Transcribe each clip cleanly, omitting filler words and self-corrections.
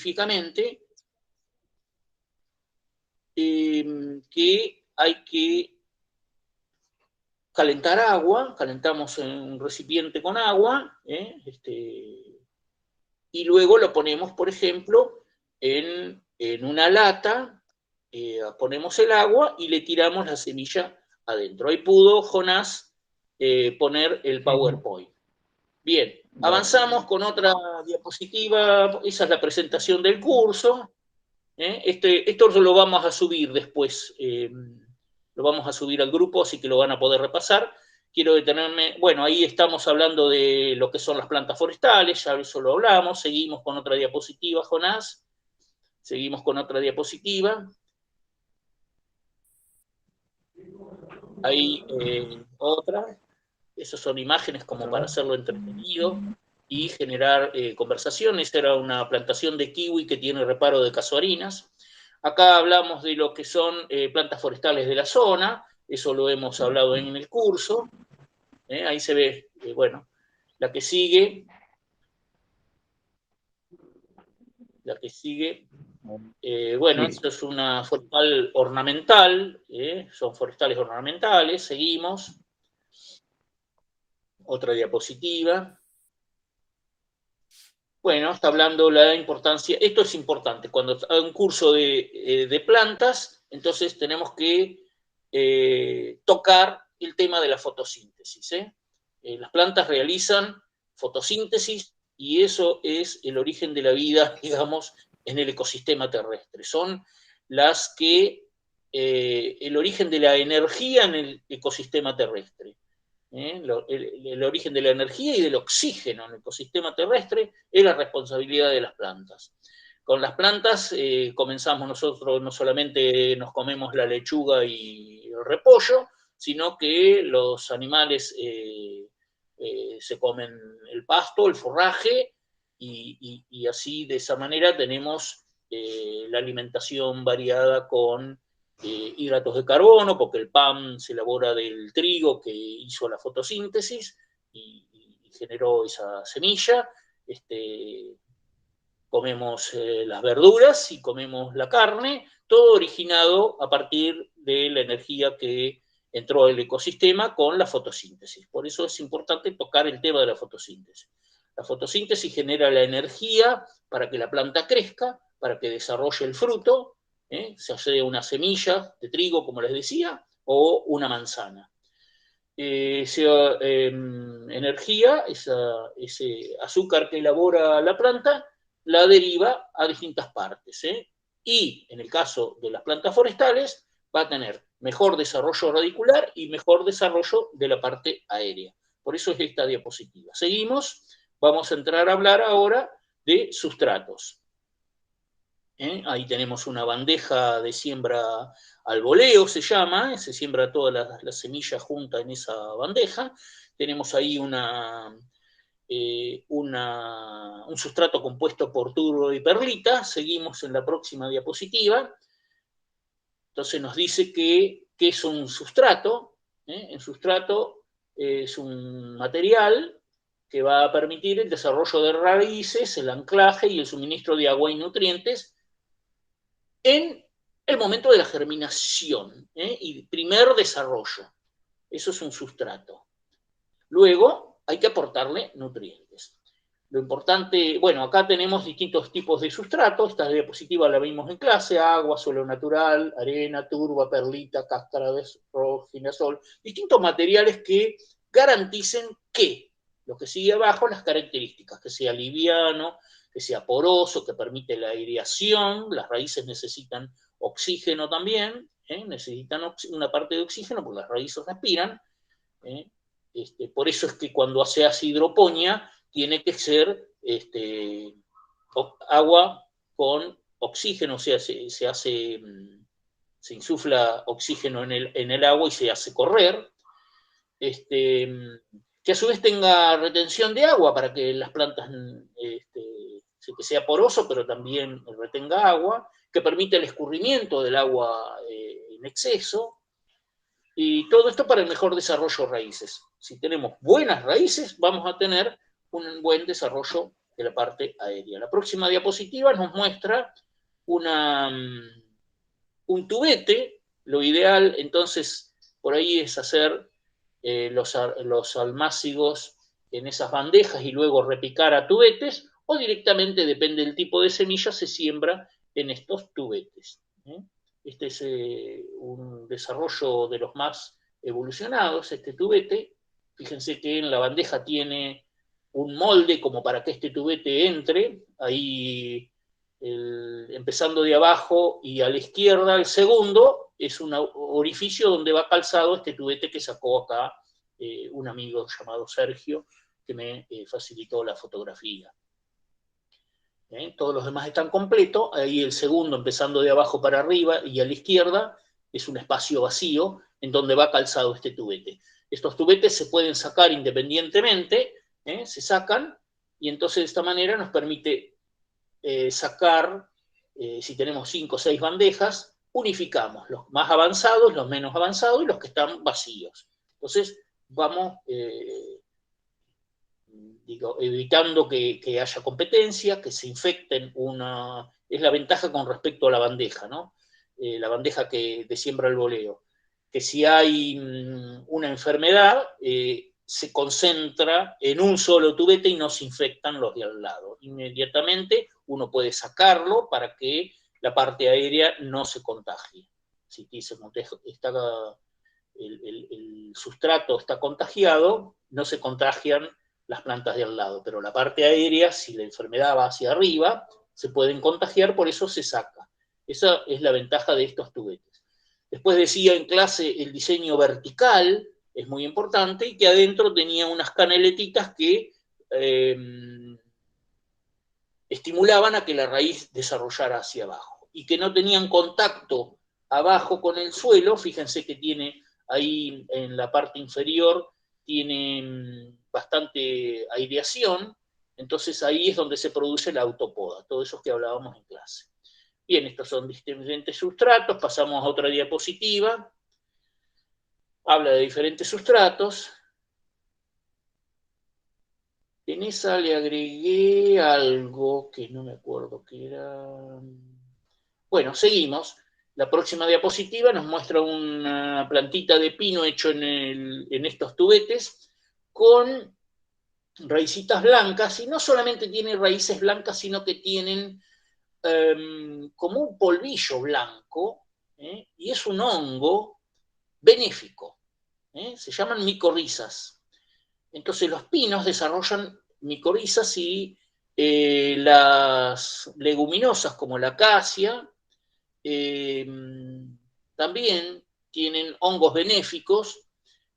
científicamente que hay que calentar agua, calentamos en un recipiente con agua, y luego lo ponemos, por ejemplo, en una lata, ponemos el agua y le tiramos la semilla adentro. Ahí pudo Jonás poner el PowerPoint. Bien, avanzamos con otra diapositiva, esa es la presentación del curso. Esto lo vamos a subir después, lo vamos a subir al grupo, así que lo van a poder repasar. Quiero detenerme, bueno, ahí estamos hablando de lo que son las plantas forestales, ya eso lo hablamos, seguimos con otra diapositiva, Jonás, seguimos con otra diapositiva. Ahí otra, esas son imágenes como para hacerlo entretenido y generar conversaciones. Esta era una plantación de kiwi que tiene reparo de casuarinas. Acá hablamos de lo que son plantas forestales de la zona, eso lo hemos hablado en el curso. Ahí se ve, bueno, la que sigue. Bueno, esto es una forestal ornamental, son forestales ornamentales, seguimos. Otra diapositiva. Bueno, está hablando la importancia, esto es importante, cuando hay un curso de plantas, entonces tenemos que tocar el tema de la fotosíntesis. Las plantas realizan fotosíntesis y eso es el origen de la vida, digamos, en el ecosistema terrestre. Son las que, el origen de la energía en el ecosistema terrestre. El origen de la energía y del oxígeno en el ecosistema terrestre es la responsabilidad de las plantas. Con las plantas comenzamos nosotros, no solamente nos comemos la lechuga y el repollo, sino que los animales se comen el pasto, el forraje, y así de esa manera tenemos la alimentación variada con hidratos de carbono, porque el pan se elabora del trigo que hizo la fotosíntesis y generó esa semilla. Comemos las verduras y comemos la carne, todo originado a partir de la energía que entró al ecosistema con la fotosíntesis. Por eso es importante tocar el tema de la fotosíntesis. La fotosíntesis genera la energía para que la planta crezca, para que desarrolle el fruto, sea una semilla de trigo, como les decía, o una manzana. Esa energía, ese azúcar que elabora la planta, la deriva a distintas partes. Y en el caso de las plantas forestales, va a tener mejor desarrollo radicular y mejor desarrollo de la parte aérea. Por eso es esta diapositiva. Seguimos, vamos a entrar a hablar ahora de sustratos. Ahí tenemos una bandeja de siembra al voleo, se llama, se siembra todas las semillas juntas en esa bandeja. Tenemos ahí un sustrato compuesto por turbo y perlita. Seguimos en la próxima diapositiva. Entonces nos dice que es un sustrato. El sustrato es un material que va a permitir el desarrollo de raíces, el anclaje y el suministro de agua y nutrientes en el momento de la germinación y primer desarrollo. Eso es un sustrato. Luego hay que aportarle nutrientes. Lo importante, bueno, acá tenemos distintos tipos de sustratos. Esta diapositiva la vimos en clase: agua, suelo natural, arena, turba, perlita, cáscara de arroz, girasol. Distintos materiales que garanticen que lo que sigue abajo, las características, que sea liviano, que sea poroso, que permite la aireación. Las raíces necesitan oxígeno también, necesitan una parte de oxígeno porque las raíces respiran. Por eso es que cuando se hace hidroponía tiene que ser agua con oxígeno, o sea, se insufla oxígeno en el agua y se hace correr. Que a su vez tenga retención de agua para que las plantas, que sea poroso, pero también retenga agua, que permite el escurrimiento del agua en exceso, y todo esto para el mejor desarrollo de raíces. Si tenemos buenas raíces, vamos a tener un buen desarrollo de la parte aérea. La próxima diapositiva nos muestra un tubete. Lo ideal, entonces, por ahí es hacer los almácigos en esas bandejas y luego repicar a tubetes, o directamente, depende del tipo de semilla, se siembra en estos tubetes. Este es un desarrollo de los más evolucionados, este tubete. Fíjense que en la bandeja tiene un molde como para que este tubete entre, ahí empezando de abajo y a la izquierda el segundo es un orificio donde va calzado este tubete que sacó acá un amigo llamado Sergio, que me facilitó la fotografía. Todos los demás están completos, ahí el segundo empezando de abajo para arriba y a la izquierda es un espacio vacío en donde va calzado este tubete. Estos tubetes se pueden sacar independientemente, se sacan, y entonces de esta manera nos permite sacar, si tenemos 5 o 6 bandejas, unificamos los más avanzados, los menos avanzados y los que están vacíos. Entonces vamos evitando que haya competencia, que se infecten es la ventaja con respecto a la bandeja, ¿no? La bandeja de siembra al voleo, que si hay una enfermedad, se concentra en un solo tubete y no se infectan los de al lado. Inmediatamente uno puede sacarlo para que la parte aérea no se contagie. Si el sustrato está contagiado, no se contagian las plantas de al lado, pero la parte aérea, si la enfermedad va hacia arriba, se pueden contagiar, por eso se saca. Esa es la ventaja de estos tubetes. Después decía en clase el diseño vertical, es muy importante, y que adentro tenía unas canaletitas que estimulaban a que la raíz desarrollara hacia abajo, y que no tenían contacto abajo con el suelo. Fíjense que tiene ahí en la parte inferior, tiene bastante aireación, entonces ahí es donde se produce la autopoda, todo eso que hablábamos en clase. Bien, estos son diferentes sustratos, pasamos a otra diapositiva, habla de diferentes sustratos. En esa le agregué algo que no me acuerdo qué era. Bueno, seguimos. La próxima diapositiva nos muestra una plantita de pino hecho en estos tubetes con raícitas blancas, y no solamente tiene raíces blancas, sino que tienen como un polvillo blanco, y es un hongo benéfico. Se llaman micorrizas. Entonces los pinos desarrollan micorrizas, y las leguminosas como la acacia también tienen hongos benéficos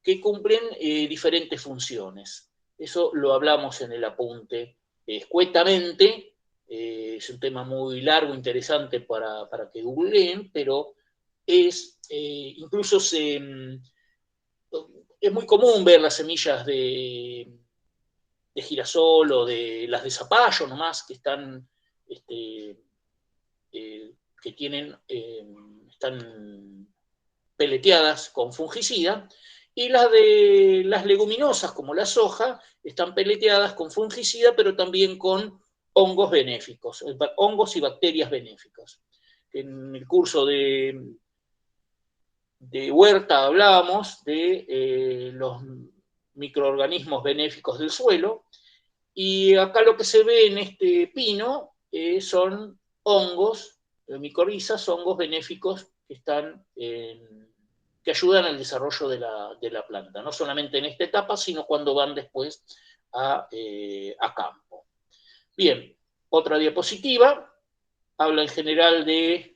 que cumplen diferentes funciones. Eso lo hablamos en el apunte escuetamente. Es un tema muy largo, interesante para que googleen, pero incluso es muy común ver las semillas de girasol o de las de zapallo nomás, que están que están peleteadas con fungicida, y las de las leguminosas, como la soja, están peleteadas con fungicida, pero también con hongos benéficos, hongos y bacterias benéficas. En el curso de huerta hablábamos de los microorganismos benéficos del suelo, y acá lo que se ve en este pino son hongos, micorrizas, hongos benéficos que ayudan al desarrollo de la planta, no solamente en esta etapa, sino cuando van después a campo. Bien, otra diapositiva habla en general del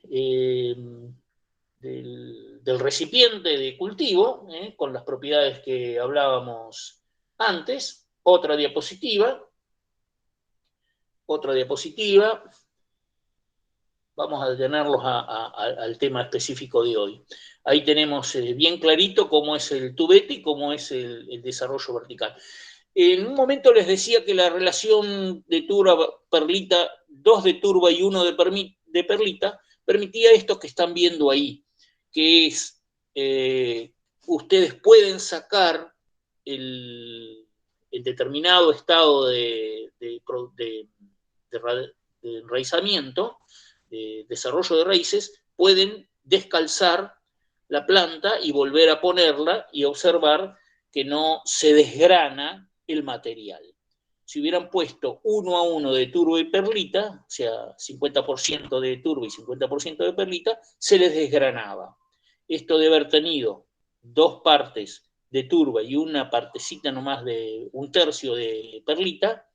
recipiente de cultivo, con las propiedades que hablábamos antes. Otra diapositiva. Vamos a detenerlos al tema específico de hoy. Ahí tenemos bien clarito cómo es el tubete y cómo es el desarrollo vertical. En un momento les decía que la relación de turba-perlita, 2 de turba y 1 de perlita, permitía esto que están viendo ahí, que es, ustedes pueden sacar en determinado estado de enraizamiento, de desarrollo de raíces, pueden descalzar la planta y volver a ponerla y observar que no se desgrana el material. Si hubieran puesto 1 a 1 de turba y perlita, o sea, 50% de turba y 50% de perlita, se les desgranaba. Esto de haber tenido 2 partes de turba y una partecita nomás de 1/3 de perlita,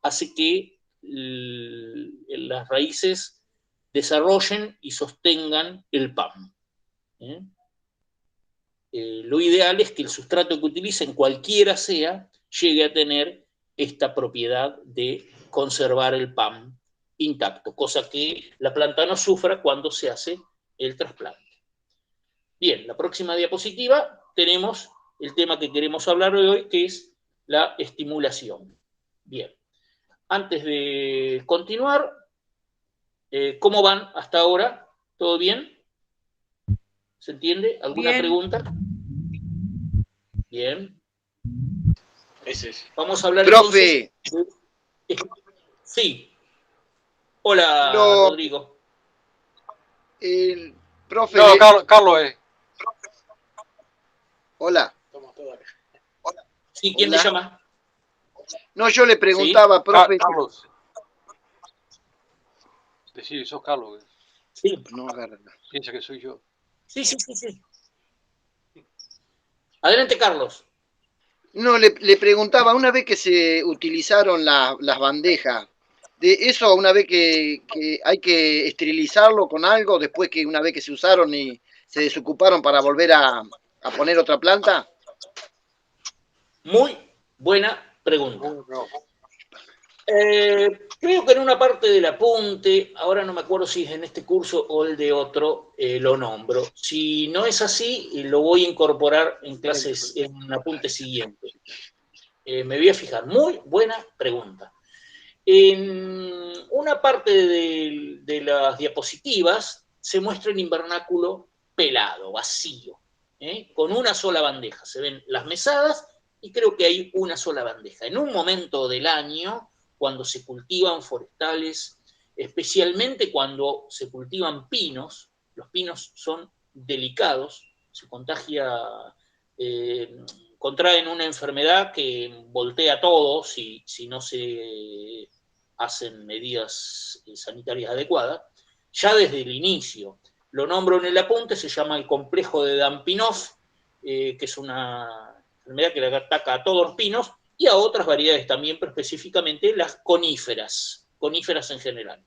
hace que las raíces desarrollen y sostengan el PAM. Lo ideal es que el sustrato que utilicen, cualquiera sea, llegue a tener esta propiedad de conservar el PAM intacto, cosa que la planta no sufra cuando se hace el trasplante. Bien, la próxima diapositiva tenemos el tema que queremos hablar hoy, que es la estimulación. Bien, antes de continuar, ¿cómo van hasta ahora? ¿Todo bien? ¿Se entiende? ¿Alguna bien. pregunta? Bien. Ese es. Vamos a hablar Profe. Entonces. Sí. Hola, Rodrigo. Profe. No, Carlos es. Hola. Sí, ¿quién me llama? No, yo le preguntaba, ¿Sí? profe. Carlos. Sí, sos Carlos. Sí. No agarra. Piensa que soy yo. Sí. Adelante, Carlos. No, le preguntaba, una vez que se utilizaron las bandejas, de eso una vez que hay que esterilizarlo con algo, después que una vez que se usaron y se desocuparon para volver a poner otra planta. Muy buena pregunta. Creo que en una parte del apunte, ahora no me acuerdo si es en este curso o el de otro, lo nombro. Si no es así, lo voy a incorporar en clases, en un apunte siguiente. Me voy a fijar. Muy buena pregunta. En una parte de las diapositivas se muestra el invernáculo pelado, vacío, con una sola bandeja. Se ven las mesadas y creo que hay una sola bandeja. En un momento del año, cuando se cultivan forestales, especialmente cuando se cultivan pinos, los pinos son delicados, se contagia, contraen una enfermedad que voltea todo si no se hacen medidas sanitarias adecuadas, ya desde el inicio. Lo nombro en el apunte, se llama el complejo de Dampinov, que es una enfermedad que le ataca a todos los pinos y a otras variedades también, pero específicamente las coníferas en general.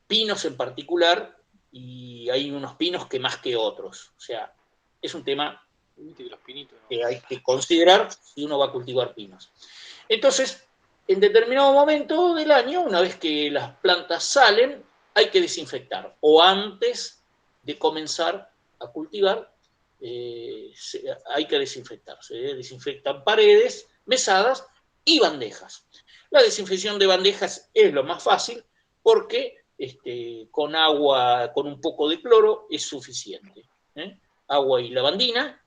Pinos en particular, y hay unos pinos que más que otros. O sea, es un tema que hay que considerar si uno va a cultivar pinos. Entonces, en determinado momento del año, una vez que las plantas salen, hay que desinfectar. O antes de comenzar a cultivar, hay que desinfectar. Se desinfectan paredes, mesadas y bandejas. La desinfección de bandejas es lo más fácil porque con agua, con un poco de cloro, es suficiente. Agua y lavandina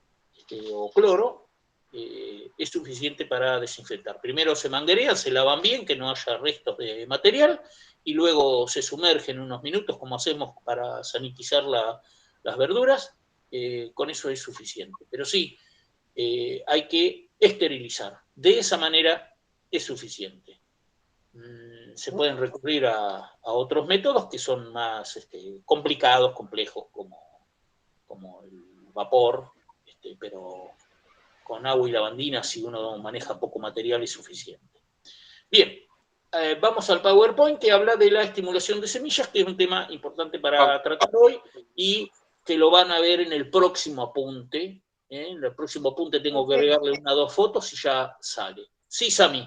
o cloro es suficiente para desinfectar. Primero se manguerean, se lavan bien, que no haya restos de material, y luego se sumergen unos minutos, como hacemos para sanitizar las verduras. Con eso es suficiente. Pero sí, hay que esterilizar. De esa manera es suficiente. Se pueden recurrir a otros métodos que son más complicados, complejos, como el vapor, pero con agua y lavandina, si uno maneja poco material, es suficiente. Bien, vamos al PowerPoint que habla de la estimulación de semillas, que es un tema importante para tratar hoy y que lo van a ver en el próximo apunte. En el próximo apunte tengo que agregarle 1 o 2 fotos y ya sale. Sí, Sami.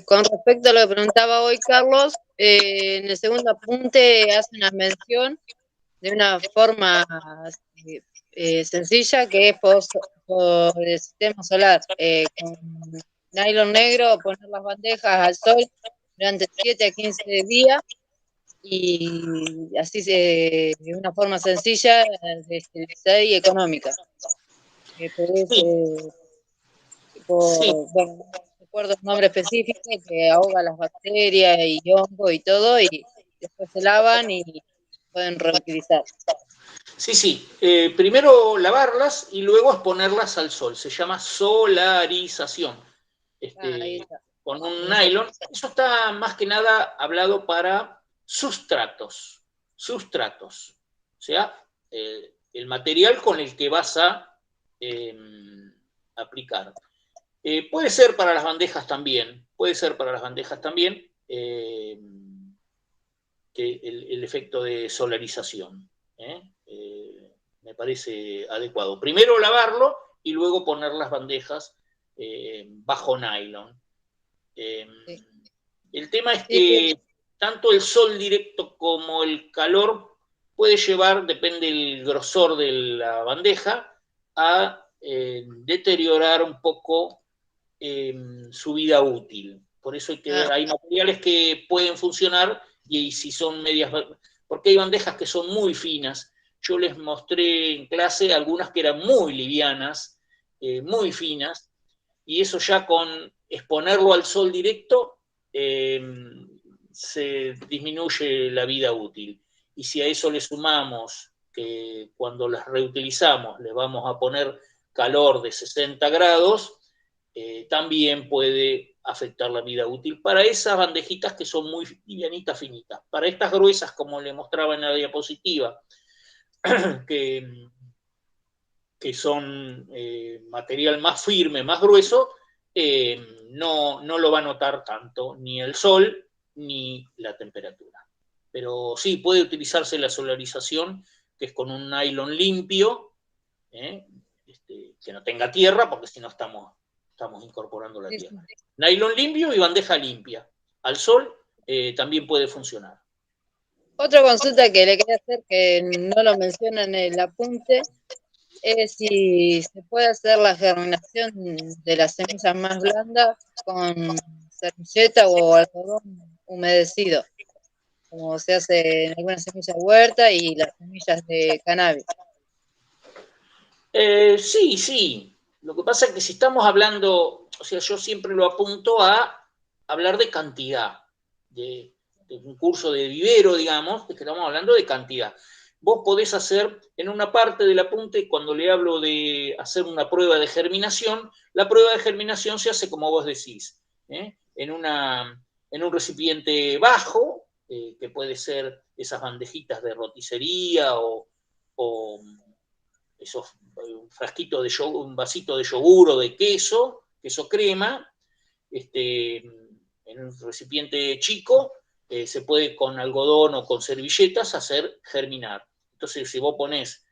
Con respecto a lo que preguntaba hoy Carlos, en el segundo apunte hace una mención de una forma sencilla que es por el sistema solar. Con nylon negro, poner las bandejas al sol durante 7 a 15 días y así de una forma sencilla, y económica. Sí, bueno, no recuerdo el nombre específico, que ahoga las bacterias y hongo y todo, y después se lavan y pueden reutilizar. sí. Primero lavarlas y luego exponerlas al sol. Se llama solarización. Ahí está. Con un nylon. Eso está más que nada hablado para sustratos. Sustratos. O sea, el material con el que vas a aplicar. Puede ser para las bandejas también. Puede ser para las bandejas también. Que el efecto de solarización. Me parece adecuado. Primero lavarlo y luego poner las bandejas bajo nylon. Sí. El tema es Sí, que tanto el sol directo como el calor puede llevar, depende del grosor de la bandeja, a deteriorar un poco su vida útil. Por eso hay que ver, hay materiales que pueden funcionar y si son medias, porque hay bandejas que son muy finas. Yo les mostré en clase algunas que eran muy livianas, muy finas, y eso ya con exponerlo al sol directo se disminuye la vida útil. Y si a eso le sumamos que cuando las reutilizamos le vamos a poner calor de 60 grados, también puede afectar la vida útil para esas bandejitas que son muy livianitas, finitas. Para estas gruesas, como le mostraba en la diapositiva, que son material más firme, más grueso, no lo va a notar tanto ni el sol ni la temperatura. Pero sí, puede utilizarse la solarización, que es con un nylon limpio, que no tenga tierra, porque si no estamos incorporando la tierra. Nylon limpio y bandeja limpia. Al sol también puede funcionar. otra consulta que le quería hacer, que no lo menciona en el apunte, es si se puede hacer la germinación de las semillas más blandas con servilleta o algodón humedecido, como se hace en algunas semillas huerta y las semillas de cannabis. Sí. Lo que pasa es que si estamos hablando, o sea, yo siempre lo apunto a hablar de cantidad, de un curso de vivero, digamos, que estamos hablando de cantidad. Vos podés hacer en una parte del apunte, cuando le hablo de hacer una prueba de germinación, la prueba de germinación se hace como vos decís, en un recipiente bajo, que puede ser esas bandejitas de roticería o esos un frasquito de yogur, un vasito de yogur o de queso crema, en un recipiente chico, se puede con algodón o con servilletas hacer germinar. Entonces, si vos ponés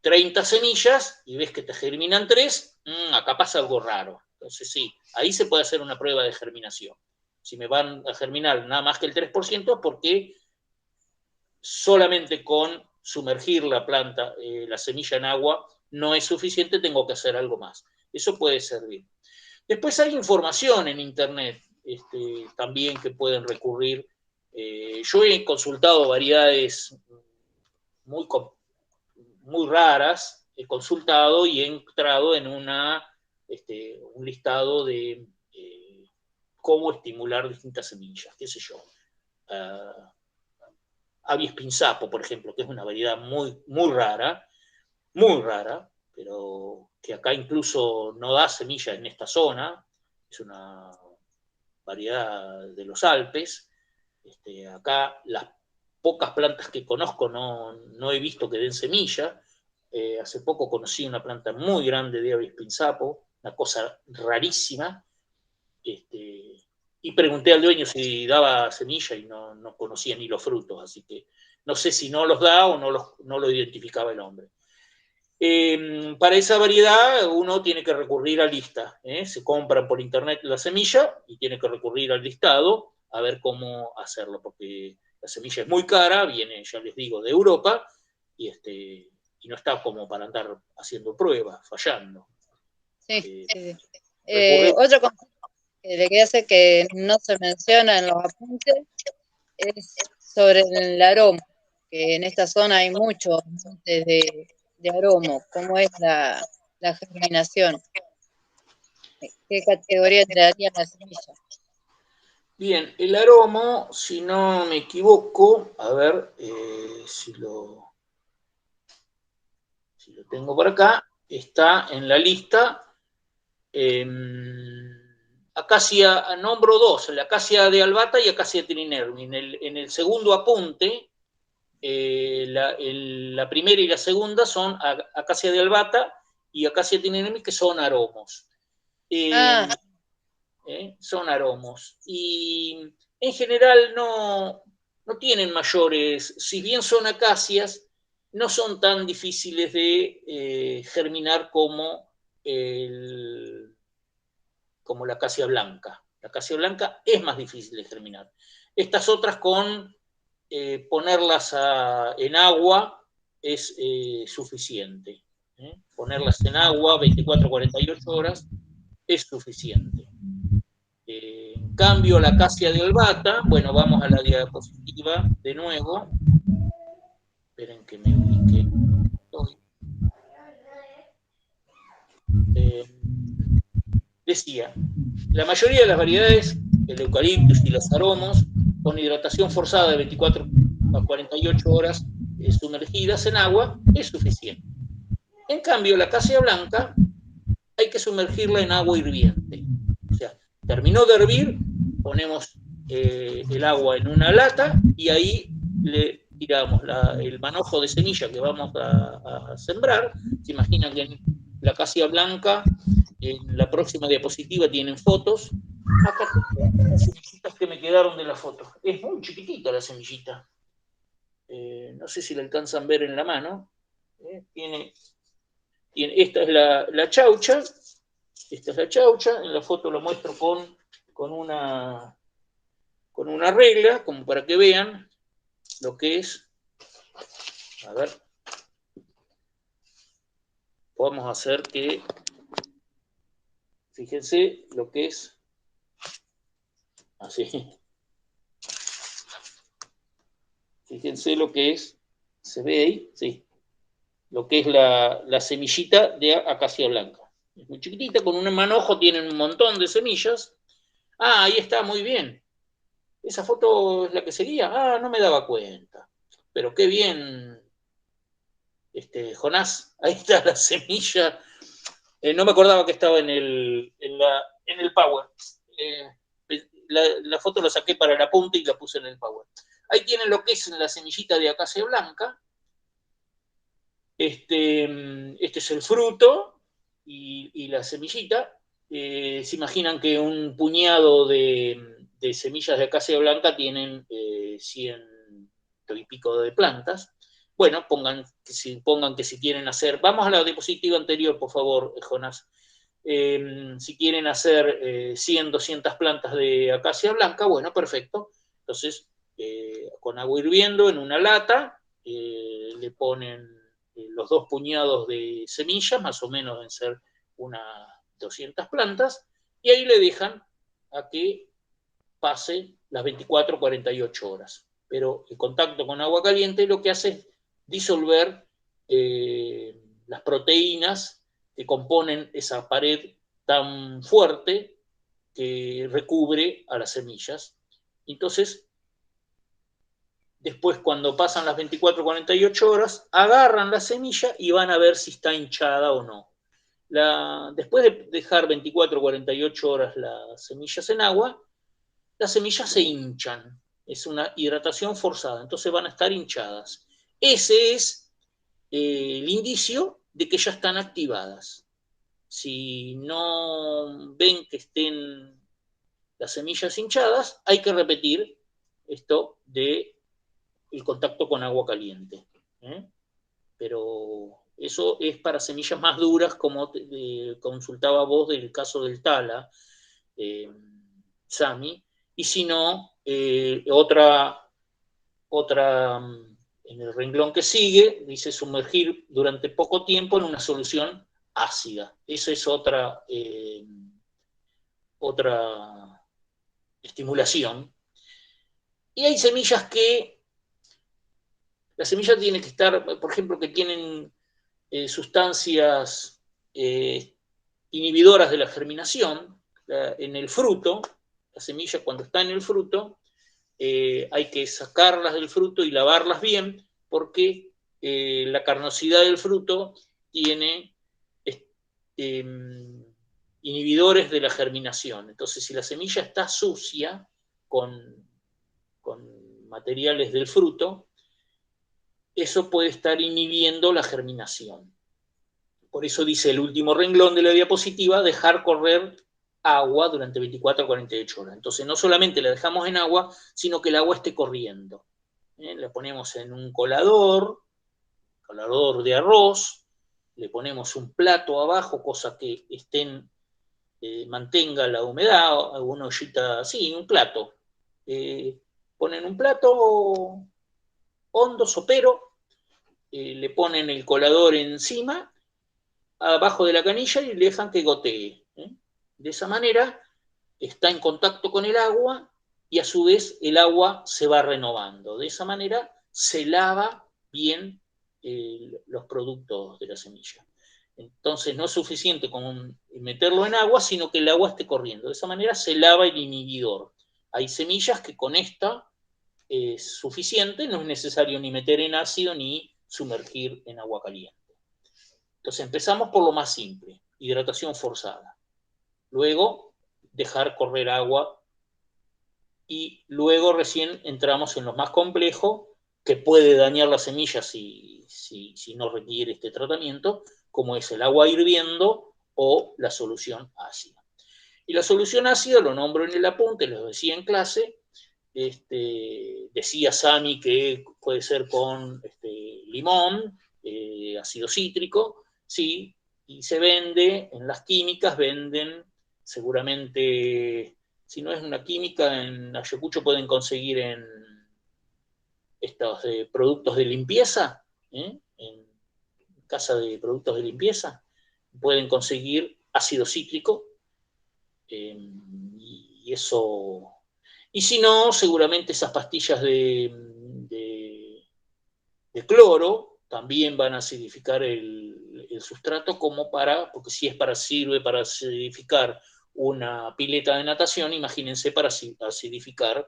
30 semillas y ves que te germinan 3, acá pasa algo raro. Entonces, sí, ahí se puede hacer una prueba de germinación. Si me van a germinar nada más que el 3%, es porque solamente con sumergir la planta, la semilla en agua, no es suficiente, tengo que hacer algo más. Eso puede servir. Después hay información en internet también que pueden recurrir. Yo he consultado variedades muy raras, he consultado y he entrado en un listado de cómo estimular distintas semillas, qué sé yo. Abies pinsapo, por ejemplo, que es una variedad muy rara, pero que acá incluso no da semilla en esta zona, es una variedad de los Alpes. Acá las pocas plantas que conozco no he visto que den semilla. Hace poco conocí una planta muy grande de Abies pinsapo, una cosa rarísima, y pregunté al dueño si daba semilla y no conocía ni los frutos, así que no sé si no los da o no lo identificaba el hombre. Para esa variedad uno tiene que recurrir a lista, se compran por internet la semilla y tiene que recurrir al listado a ver cómo hacerlo, porque la semilla es muy cara, viene, ya les digo, de Europa y no está como para andar haciendo pruebas, fallando. Sí. Recurrir. Otra consulta que le quería hacer, que no se menciona en los apuntes, es sobre el aroma, que en esta zona hay muchos montes de aroma. ¿Cómo es la germinación? ¿qué categoría entraría la semilla? Bien, el aromo, si no me equivoco, a ver si lo tengo por acá, está en la lista. Acacia, nombro dos, la acacia de albata y acacia trinermi. En el segundo apunte, la primera y la segunda son acacia de albata y acacia trinermi, que son aromos. Son aromos. Y en general no tienen mayores, si bien son acacias, no son tan difíciles de germinar como la acacia blanca. La acacia blanca es más difícil de germinar. Estas otras con ponerlas en agua es suficiente. Ponerlas en agua 24-48 horas es suficiente. En cambio, la acacia de albata, bueno, vamos a la diapositiva de nuevo. Esperen que me ubique. Decía, la mayoría de las variedades, el eucaliptus y los aromos, con hidratación forzada de 24 a 48 horas sumergidas en agua, es suficiente. En cambio, la acacia blanca hay que sumergirla en agua hirviente. O sea, terminó de hervir, ponemos el agua en una lata y ahí le tiramos el manojo de semilla que vamos a sembrar. Se imaginan que en la acacia blanca, en la próxima diapositiva tienen fotos. Acá tengo las semillitas que me quedaron de la foto. Es muy chiquitita la semillita. No sé si la alcanzan a ver en la mano. Esta es la chaucha. Esta es la chaucha. En la foto lo muestro con una regla, como para que vean lo que es. A ver. Vamos a hacer que, fíjense lo que es, así. Fíjense lo que es, ¿se ve ahí? Sí. Lo que es la semillita de acacia blanca. Es muy chiquitita, con un manojo tienen un montón de semillas. Ah, ahí está, muy bien. Esa foto es la que seguía. Ah, no me daba cuenta. Pero qué bien, Jonás. Ahí está la semilla. No me acordaba que estaba en el Power. La foto la saqué para el apunte y la puse en el Power. Ahí tienen lo que es la semillita de acacia blanca. Este es el fruto y la semillita. Se imaginan que un puñado de semillas de acacia blanca tienen 100 y pico de plantas. Bueno, pongan que si quieren hacer, vamos a la diapositiva anterior, por favor, Jonás. Si quieren hacer 100, 200 plantas de acacia blanca, bueno, perfecto. Entonces, con agua hirviendo en una lata, le ponen los 2 puñados de semillas, más o menos deben ser unas 200 plantas, y ahí le dejan a que pase las 24-48 horas. Pero el contacto con agua caliente lo que hace es disolver las proteínas que componen esa pared tan fuerte que recubre a las semillas. Entonces, después, cuando pasan las 24-48 horas, agarran la semilla y van a ver si está hinchada o no. Después de dejar 24-48 horas las semillas en agua, las semillas se hinchan. Es una hidratación forzada, entonces van a estar hinchadas. Ese es el indicio de que ya están activadas. Si no ven que estén las semillas hinchadas, hay que repetir esto de el contacto con agua caliente. Pero eso es para semillas más duras, como consultaba vos del caso del Tala, Sami, y si no, otra en el renglón que sigue, dice sumergir durante poco tiempo en una solución ácida. Esa es otra estimulación. Y hay semillas que la semilla tiene que estar, por ejemplo, que tienen sustancias inhibidoras de la germinación. en el fruto, la semilla cuando está en el fruto, hay que sacarlas del fruto y lavarlas bien, porque la carnosidad del fruto tiene inhibidores de la germinación. Entonces, si la semilla está sucia con materiales del fruto, eso puede estar inhibiendo la germinación. Por eso dice el último renglón de la diapositiva, dejar correr agua durante 24 a 48 horas. Entonces, no solamente la dejamos en agua, sino que el agua esté corriendo. La ponemos en un colador de arroz, le ponemos un plato abajo, cosa que mantenga la humedad, alguna ollita así, un plato. Ponen un plato hondo, sopero, le ponen el colador encima, abajo de la canilla, y le dejan que gotee. De esa manera está en contacto con el agua y a su vez el agua se va renovando. De esa manera se lava bien los productos de la semilla. Entonces no es suficiente con meterlo en agua, sino que el agua esté corriendo. De esa manera se lava el inhibidor. Hay semillas que con esta es suficiente, no es necesario ni meter en ácido ni sumergir en agua caliente. Entonces empezamos por lo más simple, hidratación forzada. Luego dejar correr agua y luego recién entramos en lo más complejo, que puede dañar la semilla si no requiere este tratamiento, como es el agua hirviendo o la solución ácida. Y la solución ácida, lo nombro en el apunte, lo decía en clase, decía Sami que puede ser con limón, ácido cítrico, sí, y se vende, en las químicas venden seguramente, si no es una química, en Ayacucho pueden conseguir en estos productos de limpieza, en casa de productos de limpieza, pueden conseguir ácido cítrico, y eso, y si no, seguramente esas pastillas de cloro también van a acidificar el sustrato, porque si sirve para acidificar una pileta de natación, imagínense para acidificar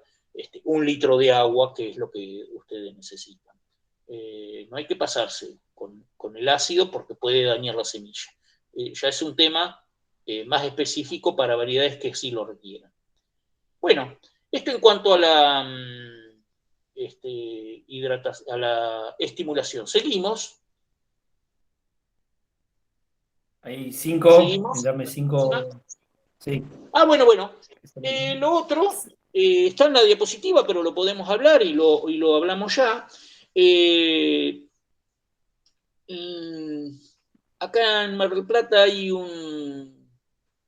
1 litro de agua, que es lo que ustedes necesitan. No hay que pasarse con el ácido porque puede dañar la semilla. Ya es un tema más específico para variedades que sí lo requieran. Bueno, esto en cuanto a la a la estimulación. Seguimos. Hay 5, Seguimos. dame 5. Sí. Bueno. Lo otro está en la diapositiva, pero lo podemos hablar y lo hablamos ya. Acá en Mar del Plata hay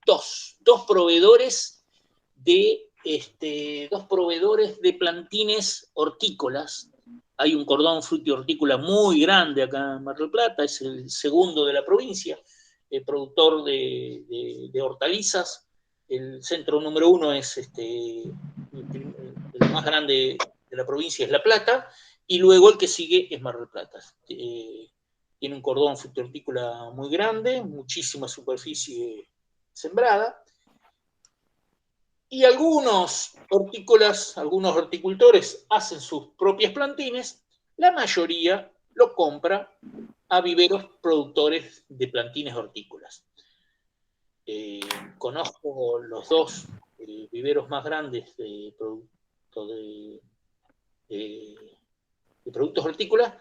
dos proveedores de plantines hortícolas. Hay un cordón frutihortícola muy grande acá en Mar del Plata, es el segundo de la provincia, productor de hortalizas. El centro número 1 es el más grande de la provincia, es La Plata, y luego el que sigue es Mar del Plata. Tiene un cordón frutihortícola muy grande, muchísima superficie sembrada, y algunos horticultores hacen sus propios plantines, la mayoría lo compra a viveros productores de plantines hortícolas. Conozco los dos viveros más grandes de productos hortícolas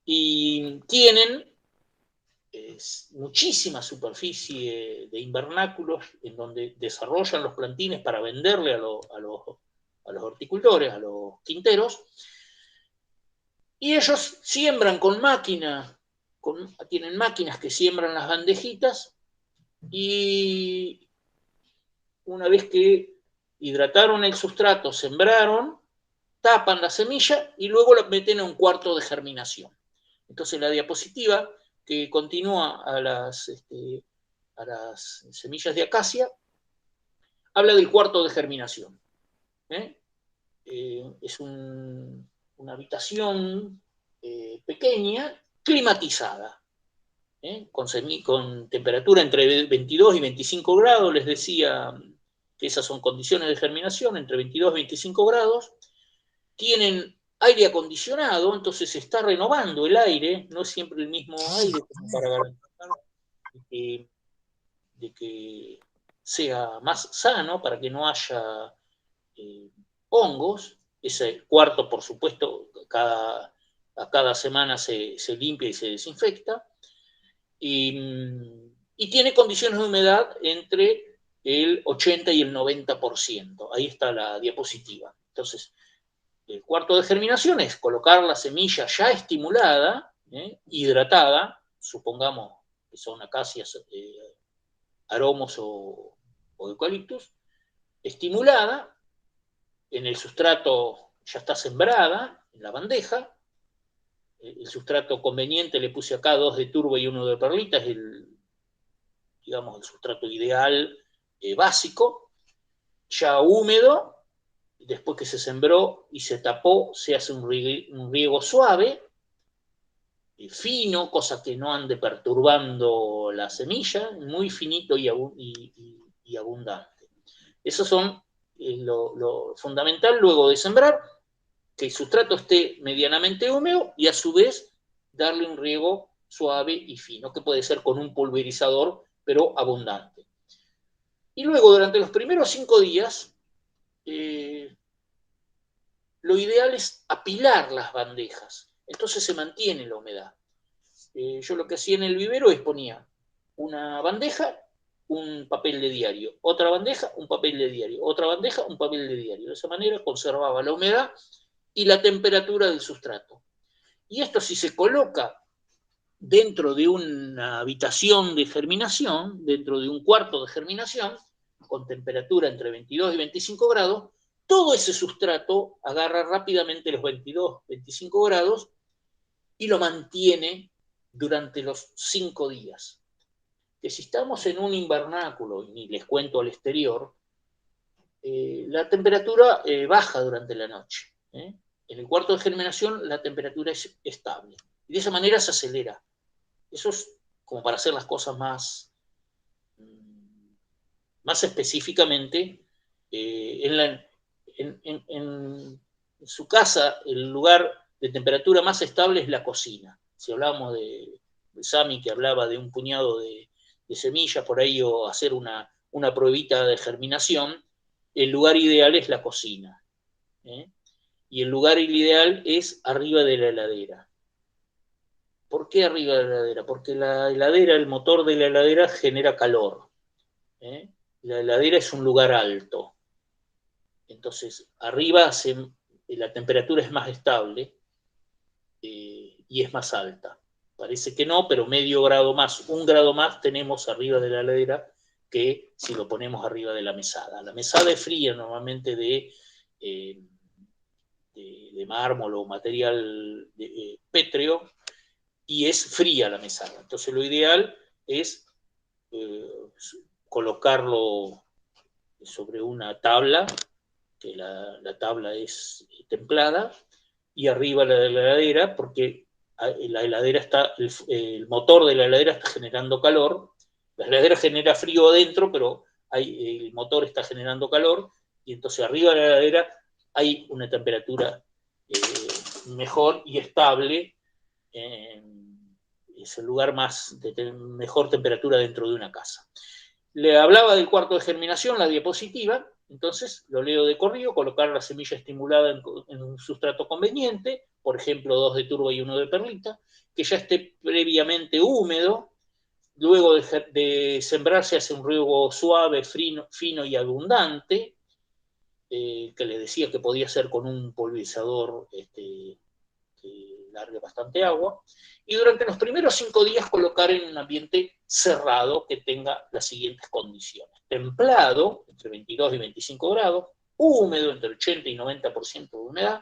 y tienen muchísima superficie de invernáculos en donde desarrollan los plantines para venderle a los horticultores, a los quinteros, y ellos siembran con máquina, tienen máquinas que siembran las bandejitas, y una vez que hidrataron el sustrato, sembraron, tapan la semilla y luego la meten a un cuarto de germinación. Entonces la diapositiva que continúa a las semillas de acacia habla del cuarto de germinación. Es una habitación pequeña, climatizada. con temperatura entre 22 y 25 grados, les decía que esas son condiciones de germinación, entre 22 y 25 grados, tienen aire acondicionado, entonces se está renovando el aire, no es siempre el mismo aire, como para garantizar de que sea más sano, para que no haya hongos. Ese cuarto, por supuesto, a cada semana se limpia y se desinfecta. Y tiene condiciones de humedad entre el 80 y el 90%. Ahí está la diapositiva. Entonces, el cuarto de germinación es colocar la semilla ya estimulada, hidratada, supongamos que son acacias, aromos o eucaliptus, estimulada, en el sustrato ya está sembrada, en la bandeja. El sustrato conveniente le puse acá 2 de turbo y 1 de perlita, es el sustrato ideal básico, ya húmedo. Después que se sembró y se tapó, se hace un riego suave, fino, cosa que no ande perturbando la semilla, muy finito y abundante. Eso son lo fundamental luego de sembrar, que el sustrato esté medianamente húmedo y a su vez darle un riego suave y fino, que puede ser con un pulverizador, pero abundante. Y luego, durante los primeros 5 días, lo ideal es apilar las bandejas, entonces se mantiene la humedad. Yo lo que hacía en el vivero es ponía una bandeja, un papel de diario, otra bandeja, un papel de diario, otra bandeja, un papel de diario. De esa manera conservaba la humedad y la temperatura del sustrato. Y esto, si se coloca dentro de una habitación de germinación, dentro de un cuarto de germinación, con temperatura entre 22 y 25 grados, todo ese sustrato agarra rápidamente los 22, 25 grados y lo mantiene durante los 5 días. Que si estamos en un invernáculo, y ni les cuento al exterior, la temperatura baja durante la noche. En el cuarto de germinación la temperatura es estable. Y de esa manera se acelera. Eso es como para hacer las cosas más específicamente. En su casa, el lugar de temperatura más estable es la cocina. Si hablamos de Sami, que hablaba de un puñado de semillas por ahí, o hacer una pruebita de germinación, el lugar ideal es la cocina. Y el lugar ideal es arriba de la heladera. ¿Por qué arriba de la heladera? Porque la heladera, el motor de la heladera genera calor. La heladera es un lugar alto. Entonces, arriba la temperatura es más estable y es más alta. Parece que no, pero medio grado más, 1 grado más tenemos arriba de la heladera que si lo ponemos arriba de la mesada. La mesada es fría, normalmente de mármol o material pétreo, y es fría la mesada. Entonces lo ideal es colocarlo sobre una tabla, que la tabla es templada, y arriba la de la heladera, porque la heladera el motor de la heladera está generando calor. La heladera genera frío adentro, pero el motor está generando calor, y entonces arriba de la heladera hay una temperatura mejor y estable. Es el lugar de mejor temperatura dentro de una casa. Le hablaba del cuarto de germinación, la diapositiva. Entonces lo leo de corrido: colocar la semilla estimulada en un sustrato conveniente, por ejemplo 2 de turba y 1 de perlita, que ya esté previamente húmedo. Luego de sembrar se hace un riego suave, fino y abundante, que les decía que podía ser con un pulverizador que largue bastante agua. Y durante los primeros 5 días colocar en un ambiente cerrado que tenga las siguientes condiciones: templado, entre 22 y 25 grados, húmedo, entre 80 y 90% de humedad,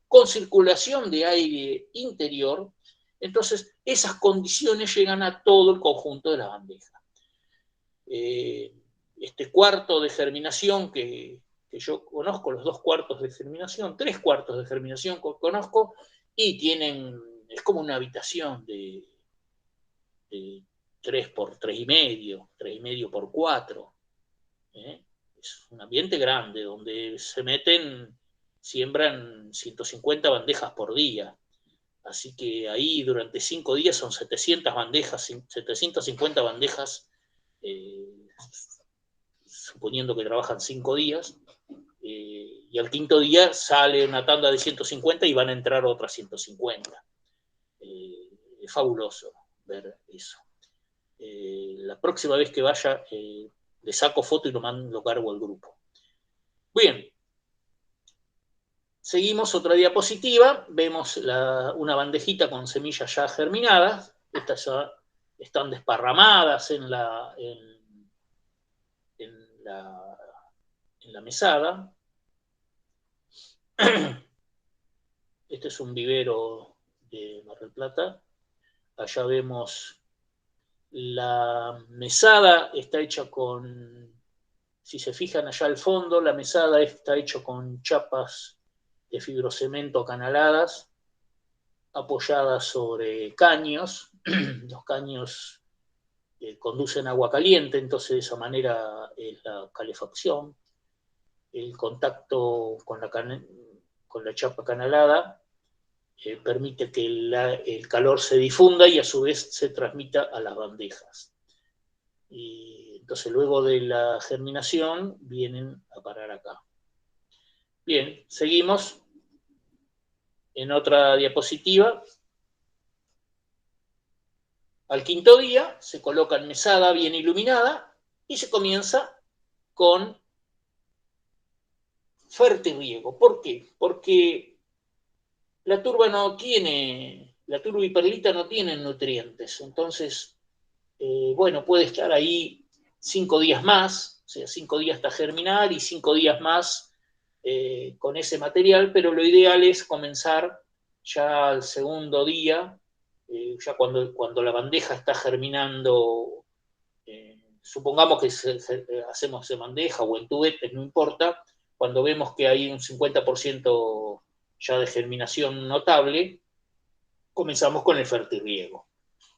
con circulación de aire interior. Entonces, esas condiciones llegan a todo el conjunto de la bandeja. Este cuarto de germinación que yo conozco, los 2 cuartos de germinación, 3 cuartos de germinación que conozco, y es como una habitación 3 por 3,5 por 4. Es un ambiente grande donde siembran 150 bandejas por día. Así que ahí durante 5 días son 700 bandejas, 750 bandejas, suponiendo que trabajan 5 días. Y al quinto día sale una tanda de 150 y van a entrar otras 150. Es fabuloso ver eso. La próxima vez que vaya, le saco foto y lo cargo al grupo. Bien. Seguimos otra diapositiva. Vemos una bandejita con semillas ya germinadas. Estas ya están desparramadas en la mesada. Este es un vivero de Mar del Plata. Allá vemos la mesada, está hecha con, si se fijan allá al fondo, la mesada está hecha con chapas de fibrocemento acanaladas, apoyadas sobre caños. Los caños conducen agua caliente, entonces de esa manera es la calefacción. El contacto con la chapa acanalada permite que el calor se difunda y a su vez se transmita a las bandejas. Y entonces luego de la germinación vienen a parar acá. Bien, seguimos en otra diapositiva. Al quinto día se coloca en mesada bien iluminada y se comienza con fertirriego. ¿Por qué? Porque la turba y perlita no tienen nutrientes, entonces, bueno, puede estar ahí 5 días más, o sea, 5 días hasta germinar y 5 días más con ese material, pero lo ideal es comenzar ya al segundo día, ya cuando la bandeja está germinando, supongamos que hacemos en bandeja o en tubetes, no importa, cuando vemos que hay un 50% ya de germinación notable, comenzamos con el fertirriego.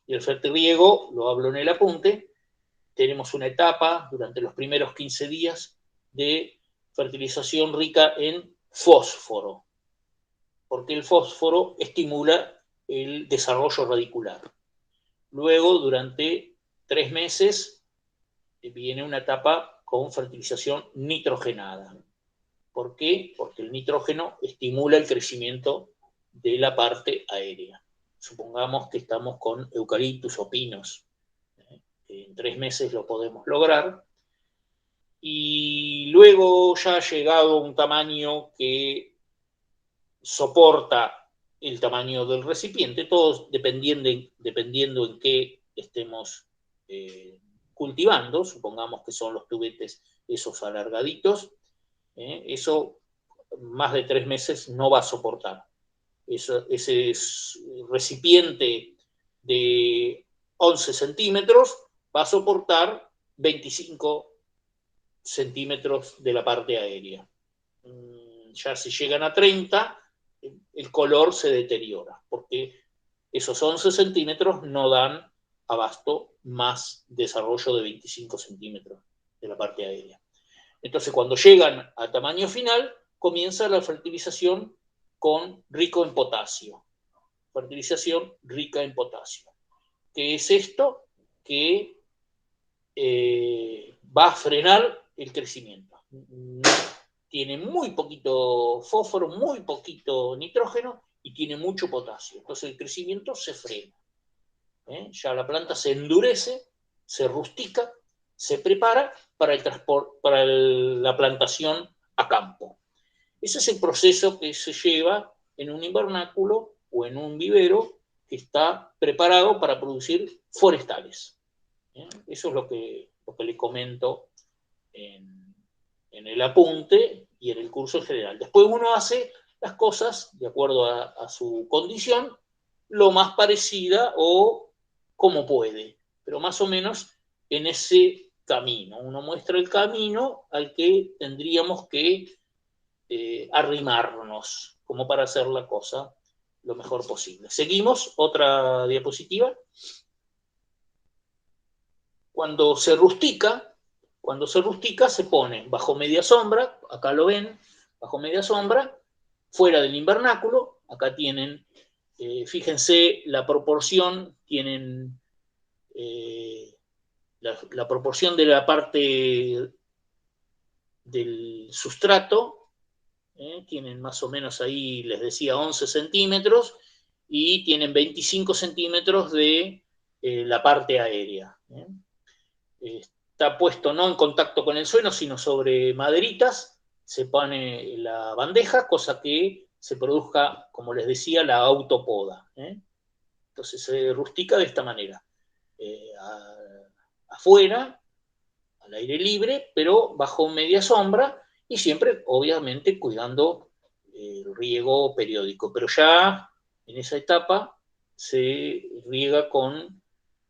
Y el fertirriego, lo hablo en el apunte, tenemos una etapa durante los primeros 15 días de fertilización rica en fósforo, porque el fósforo estimula el desarrollo radicular. Luego, durante 3 meses, viene una etapa con fertilización nitrogenada. ¿Por qué? Porque el nitrógeno estimula el crecimiento de la parte aérea. Supongamos que estamos con eucaliptus o pinos. En 3 meses lo podemos lograr. Y luego ya ha llegado a un tamaño que soporta el tamaño del recipiente, todo dependiendo en qué estemos cultivando. Supongamos que son los tubetes esos alargaditos. Eso más de 3 meses no va a soportar. Ese recipiente de 11 centímetros va a soportar 25 centímetros de la parte aérea. Ya si llegan a 30, el color se deteriora, porque esos 11 centímetros no dan abasto más desarrollo de 25 centímetros de la parte aérea. Entonces, cuando llegan a tamaño final, comienza la fertilización rico en potasio. Fertilización rica en potasio. ¿Qué es esto? Que va a frenar el crecimiento. Tiene muy poquito fósforo, muy poquito nitrógeno y tiene mucho potasio. Entonces el crecimiento se frena. Ya la planta se endurece, se rustica, se prepara para la plantación a campo. Ese es el proceso que se lleva en un invernáculo o en un vivero que está preparado para producir forestales. Eso es lo que le comento en el apunte y en el curso en general. Después uno hace las cosas de acuerdo a su condición, lo más parecida o como puede, pero más o menos en ese camino. Uno muestra el camino al que tendríamos que arrimarnos, como para hacer la cosa lo mejor posible. Seguimos, otra diapositiva. cuando se rustica, se pone bajo media sombra, acá lo ven, bajo media sombra, fuera del invernáculo, acá tienen, fíjense la proporción, tienen la proporción de la parte del sustrato, tienen más o menos ahí, les decía, 11 centímetros, y tienen 25 centímetros de la parte aérea. Está puesto no en contacto con el suelo, sino sobre maderitas, se pone la bandeja, cosa que se produzca, como les decía, la autopoda. Entonces se rustica de esta manera. Afuera, al aire libre, pero bajo media sombra y siempre, obviamente, cuidando el riego periódico. Pero ya en esa etapa se riega con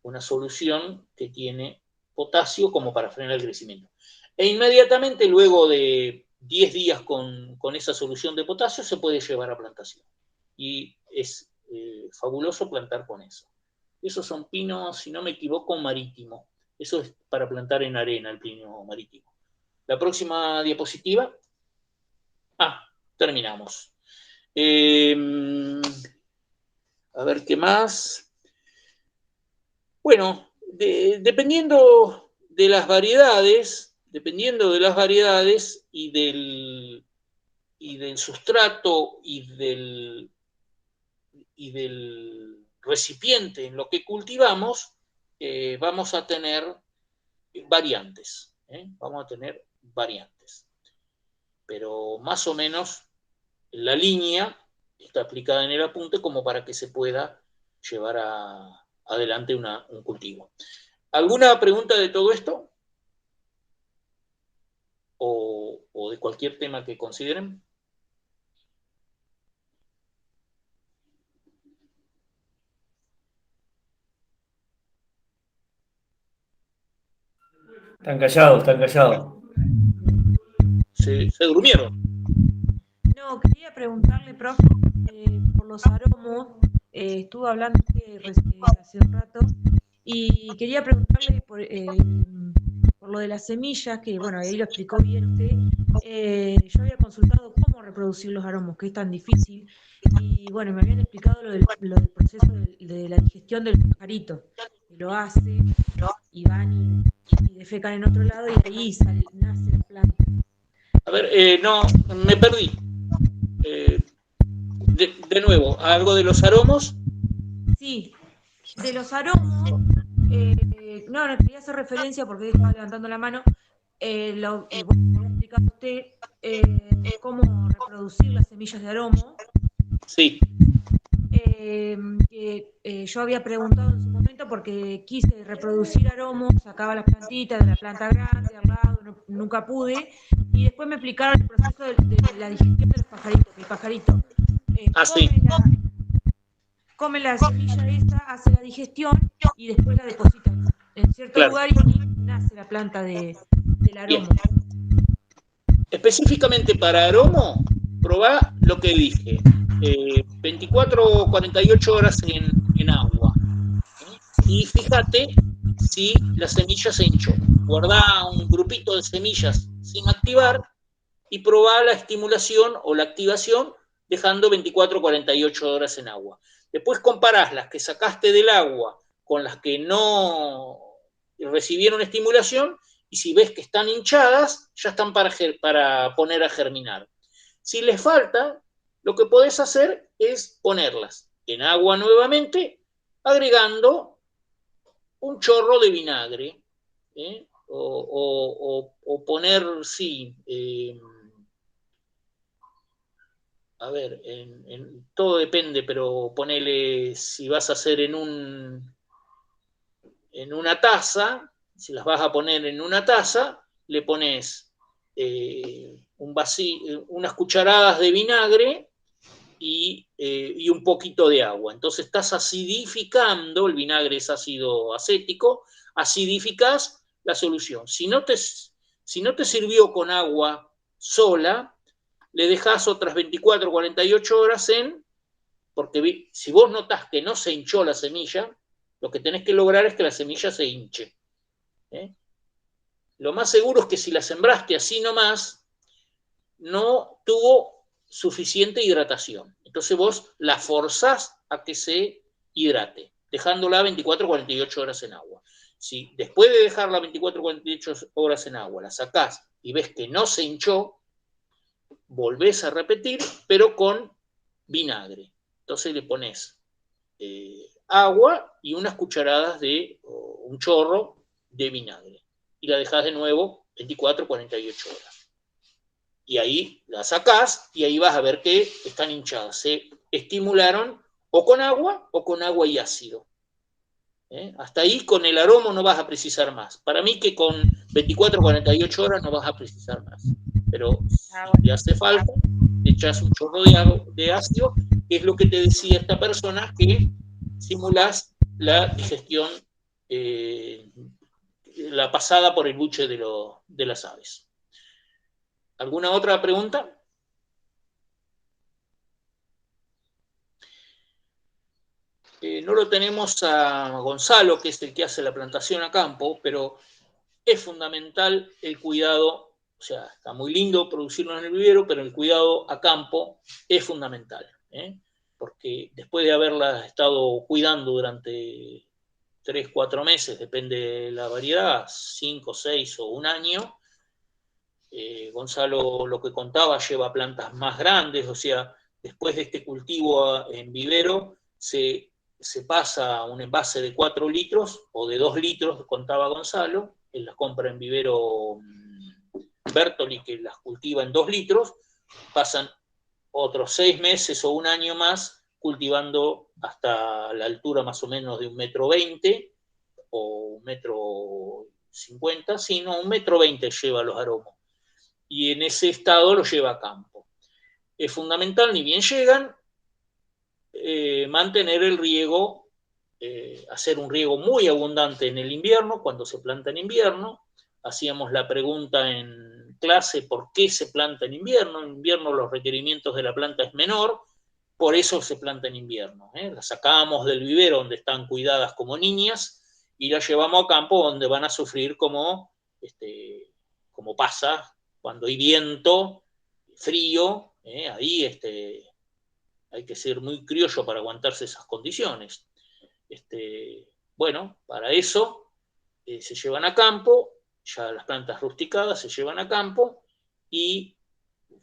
una solución que tiene potasio como para frenar el crecimiento. E inmediatamente, luego de 10 días con esa solución de potasio, se puede llevar a plantación. Y es fabuloso plantar con eso. Esos son pinos, si no me equivoco, marítimo. Eso es para plantar en arena, el pino marítimo. La próxima diapositiva. Terminamos. A ver qué más. Bueno, dependiendo de las variedades y del sustrato y del recipiente en lo que cultivamos, vamos a tener variantes. Pero más o menos la línea está aplicada en el apunte como para que se pueda llevar adelante un cultivo. ¿Alguna pregunta de todo esto? ¿O de cualquier tema que consideren? Están callados, están callados. Se durmieron. No, quería preguntarle, profe, por los aromos. Estuve hablando hace un rato y quería preguntarle por lo de las semillas, que bueno, ahí lo explicó bien usted. Yo había consultado cómo reproducir los aromos, que es tan difícil, y bueno, me habían explicado lo del proceso de la digestión del pajarito, que lo hace, y van y defecan en otro lado, y ahí nace la planta. A ver, no, me perdí. De nuevo, ¿algo de los aromos? Sí, de los aromos, no quería hacer referencia porque estaba levantando la mano, bueno, me había explicado usted cómo reproducir las semillas de aromo. Sí. Yo había preguntado en su momento porque quise reproducir aromos, sacaba las plantitas de la planta grande al lado, nunca pude, y después me explicaron el proceso de la digestión de los pajaritos, que el pajarito come la semilla esa, hace la digestión y después la deposita en cierto lugar y nace la planta del aromo. Bien. Específicamente para aromo, probá lo que dije. 24 o 48 horas en agua. Y fíjate si la semilla se hinchó. Guardá un grupito de semillas sin activar y probá la estimulación o la activación dejando 24 o 48 horas en agua. Después comparás las que sacaste del agua con las que no recibieron estimulación y si ves que están hinchadas, ya están para poner a germinar. Si les falta, lo que podés hacer es ponerlas en agua nuevamente, agregando un chorro de vinagre, o poner, sí, a ver, todo depende, pero ponele, si vas a hacer en una taza, si las vas a poner en una taza, le pones unas cucharadas de vinagre y un poquito de agua. Entonces estás acidificando, el vinagre es ácido acético, acidificás la solución. Si no te sirvió con agua sola, le dejás otras 24 o 48 horas porque si vos notás que no se hinchó la semilla, lo que tenés que lograr es que la semilla se hinche. Lo más seguro es que si la sembraste así nomás, no tuvo suficiente hidratación. Entonces vos la forzás a que se hidrate, dejándola 24 o 48 horas en agua. Si después de dejarla 24 o 48 horas en agua, la sacás y ves que no se hinchó, volvés a repetir, pero con vinagre. Entonces le pones agua y unas cucharadas un chorro de vinagre. Y la dejás de nuevo 24 o 48 horas. Y ahí la sacás y ahí vas a ver que están hinchadas. Se estimularon o con agua y ácido. Hasta ahí con el aroma no vas a precisar más. Para mí que con 24 o 48 horas no vas a precisar más. Pero si te hace falta, le echas un chorro de ácido, que es lo que te decía esta persona, que simulás la digestión, la pasada por el buche de las aves. ¿Alguna otra pregunta? No lo tenemos a Gonzalo, que es el que hace la plantación a campo, pero es fundamental el cuidado. O sea, está muy lindo producirlo en el vivero, pero el cuidado a campo es fundamental, porque después de haberla estado cuidando durante 3, 4 meses, depende de la variedad, 5, 6 o un año, Gonzalo lo que contaba lleva plantas más grandes, o sea, después de este cultivo en vivero se pasa a un envase de 4 litros o de 2 litros, contaba Gonzalo, él las compra en vivero Bertoli, que las cultiva en 2 litros, pasan otros 6 meses o un año más cultivando hasta la altura más o menos de 1,20 m o 1,50 m, sino 1,20 m lleva los aromos. Y en ese estado lo lleva a campo. Es fundamental, ni bien llegan, mantener el riego, hacer un riego muy abundante en el invierno, cuando se planta en invierno. Hacíamos la pregunta en clase, ¿por qué se planta en invierno? En invierno los requerimientos de la planta es menor, por eso se planta en invierno. Las sacamos del vivero donde están cuidadas como niñas y las llevamos a campo donde van a sufrir como pasa cuando hay viento, frío, ahí hay que ser muy criollo para aguantarse esas condiciones. Bueno, para eso se llevan a campo, ya las plantas rusticadas se llevan a campo, y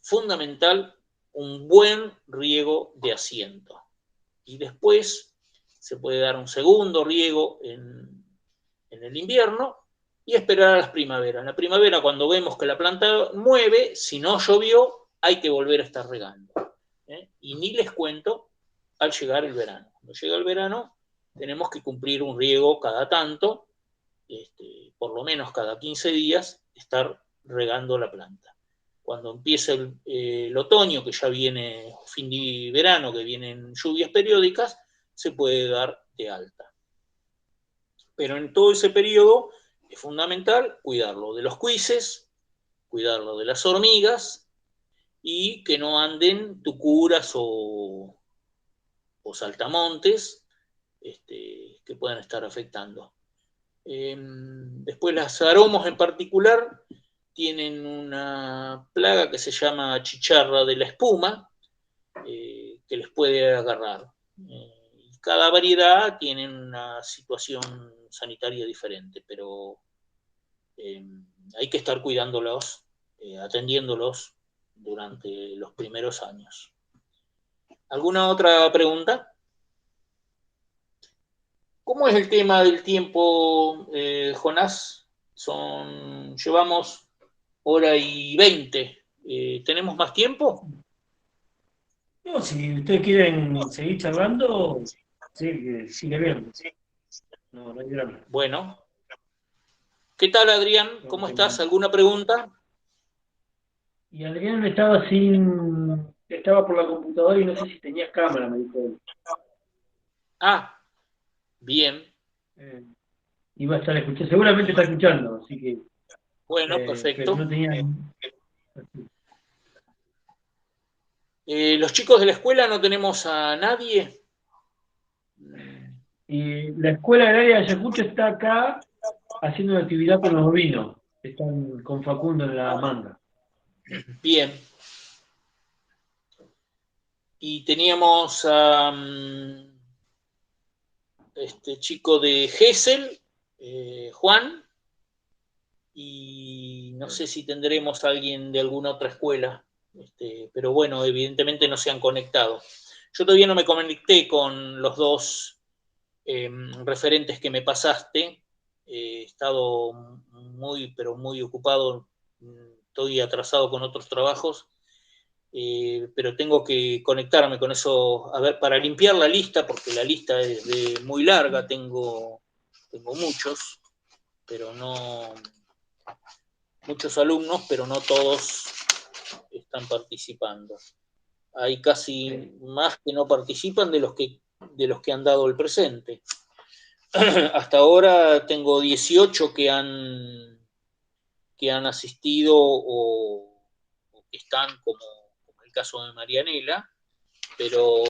fundamental, un buen riego de asiento. Y después se puede dar un segundo riego en el invierno y esperar a las primaveras. En la primavera, cuando vemos que la planta mueve, si no llovió, hay que volver a estar regando. Y ni les cuento al llegar el verano. Cuando llega el verano, tenemos que cumplir un riego cada tanto, por lo menos cada 15 días, estar regando la planta. Cuando empieza el otoño, que ya viene fin de verano, que vienen lluvias periódicas, se puede dar de alta. Pero en todo ese periodo es fundamental cuidarlo de los cuises, cuidarlo de las hormigas y que no anden tucuras o saltamontes que puedan estar afectando. Después las aromos en particular tienen una plaga que se llama chicharra de la espuma, que les puede agarrar. Cada variedad tiene una situación sanitaria diferente, pero hay que estar cuidándolos, atendiéndolos durante los primeros años. ¿Alguna otra pregunta? ¿Cómo es el tema del tiempo, Jonás? Llevamos 1:20. ¿Tenemos más tiempo? No, si ustedes quieren seguir charlando, sigue bien. No hay drama. Bueno. ¿Qué tal, Adrián? ¿Cómo estás? ¿Alguna pregunta? Y Adrián estaba por la computadora y no sé si tenías cámara, me dijo él. Ah, bien. Iba a estar escuchando, seguramente está escuchando, así que. Bueno, perfecto. No tenía... Los chicos de la escuela no tenemos a nadie. Y la escuela agraria de Ayacucho está acá, haciendo una actividad con los bovinos. Están con Facundo en la manga. Bien. Y teníamos a este chico de Gesell, Juan, y no sé si tendremos a alguien de alguna otra escuela, pero bueno, evidentemente no se han conectado. Yo todavía no me conecté con los dos referentes que me pasaste. He estado muy, pero muy ocupado, estoy atrasado con otros trabajos, pero tengo que conectarme con eso, a ver, para limpiar la lista, porque la lista es muy larga, tengo muchos, pero no, muchos alumnos, pero no todos están participando. Hay casi más que no participan de los que han dado el presente. Hasta ahora tengo 18 que han asistido o que están, como el caso de Marianela, pero